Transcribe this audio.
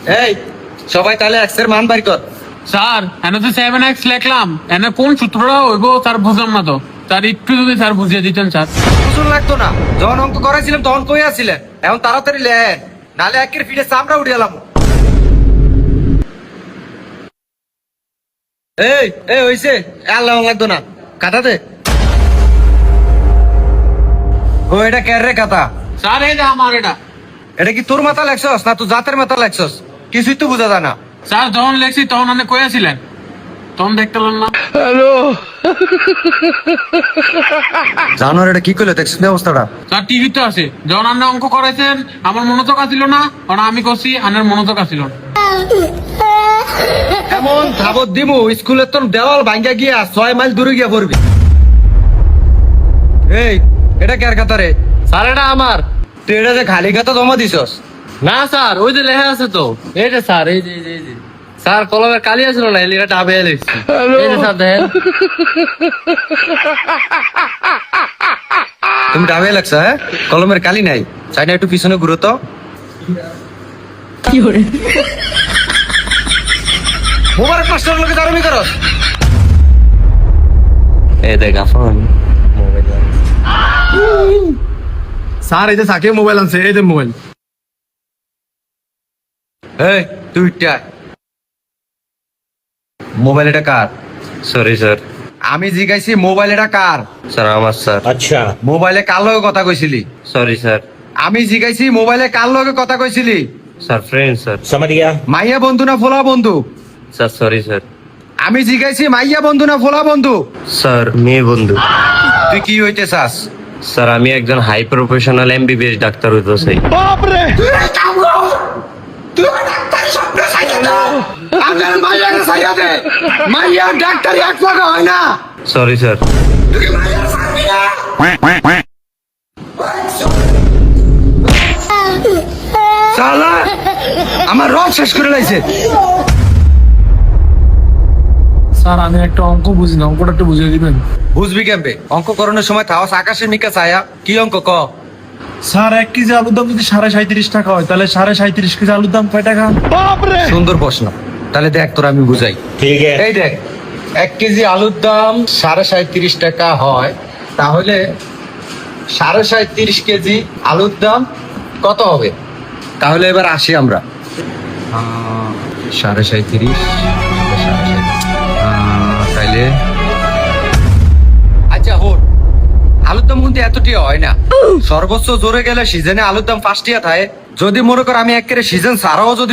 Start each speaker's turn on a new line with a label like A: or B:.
A: এই সবাই তাহলে এক্স এর মান বাড়ি কর।
B: স্যার এনে তো 7x লিখলাম, এনে কোন সূত্রটা হইব স্যার বুঝলাম না তো। স্যার একটু যদি স্যার বুঝিয়ে দিতেন স্যার।
A: বুঝুন লাগতো না, যখন অঙ্ক করাইছিলাম তখন কই আছিলেন, এখন তাড়াতাড়ি লেন, নালে একের ফিটে চামড়া উঠে এলাম। এই এই হইছে, আল্লাহ লাগতো না, কাটা দে। ও এটা কেন রে কাটা?
B: স্যার এই যে আমার এটা।
A: এটা কি তোর মাথা লেখছস না তুই জাতের মাথা লেখছস? কিছুই তো বোঝা যায় না।
B: স্যার যখন লেখছি তখন আপনি কই আছিলেন? তখন দেখতে পেলাম না।
A: জানোয়ার এটা কি করলে দেখছিস অবস্থাটা?
B: স্যার টিভিতে আছে, যখন আপনি অঙ্ক করাইছেন আমার মনোযোগ আসিল না, কারণ আমি করছি আনের মনোযোগ আসিল না।
A: এমন ধাবত দিমু স্কুলের তোর দেওয়াল ভাঙ্গা গিয়া 6 মাইল দূরে গিয়া পড়বি। এই এটা কার কথা রে?
B: স্যার এটা আমার।
A: তুই এটা যে খালি খাতা জমা দিছস?
B: না স্যার ওই যে লেখা আছে তো, এই যে স্যার, এই যে এই যে স্যার কলমের কালি আছিল না, এই লেখা ডাবে লিখছি। এই যে স্যার দেখেন।
A: তুমি ডাবে লাগছ? হ্যাঁ, কলমের কালি নাই, চাই না একটু পিছনে ঘুরো তো। মোবারক মাস্টার লোকে দারুমি করস।
C: এই দেখ আফান
D: স্যার এই যে সাকিব মোবাইল আনছে, এই যে মোবাইল।
A: এই তুই মোবাইল এটা কার?
C: Sorry sir.
A: আমি জিজ্ঞাসি মোবাইল এটা কার?
C: স্যার আমার স্যার।
A: মোবাইলে কার লগে কথা কইছিলি?
C: Sorry sir.
A: আমি জিজ্ঞাসি মোবাইলে কার লগে কথা কইছিলি?
C: Sir friend sir.
A: মাইয়া বন্ধু না ফোলা বন্ধু?
C: Sir sorry sir.
A: আমি জিজ্ঞাসি মাইয়া বন্ধু না ফোলা বন্ধু?
C: স্যার মেয়ে বন্ধু।
A: তুই কি হইতে চাস?
C: স্যার আমি একজন হাই প্রফেশনাল এমবিবিএস ডাক্তার হইতে চাই।
A: মাইয়া ডাক্তার এক টাকা হয় না।
C: Sorry sir.
A: শালা আমার রস শেষ করে লাইছে।
D: স্যার আমি একটা অঙ্ক বুঝি না, অঙ্কটা একটু বুঝিয়ে দিবেন?
A: বুঝবি কেমবে? অঙ্ক করণের সময় থাও আকাশের মিকা ছায়া। কি অঙ্ক ক?
D: স্যার 1 কেজি আলুর দাম যদি 37.5 টাকা হয়, তাহলে 37.5 কেজি আলুর দাম কয় টাকা?
A: সুন্দর প্রশ্ন, তাহলে দেখ তোর আমি বুঝাই। এই দেখ, 1 কেজি আলুর দাম 37.5 টাকা হয়, তাহলে 37.5 কেজি আলুর দাম কত হবে? তাহলে এবার আসি আমরা। 37.5 তাইলে আচ্ছা হোক, আলুর দাম কিন্তু এতটি হয় না। সর্বোচ্চ জোরে গেলে সিজনে আলুর দাম 5 টিয়া থাকে। যদি মনে কর আমি একেবারে সিজন ছাড়াও যদি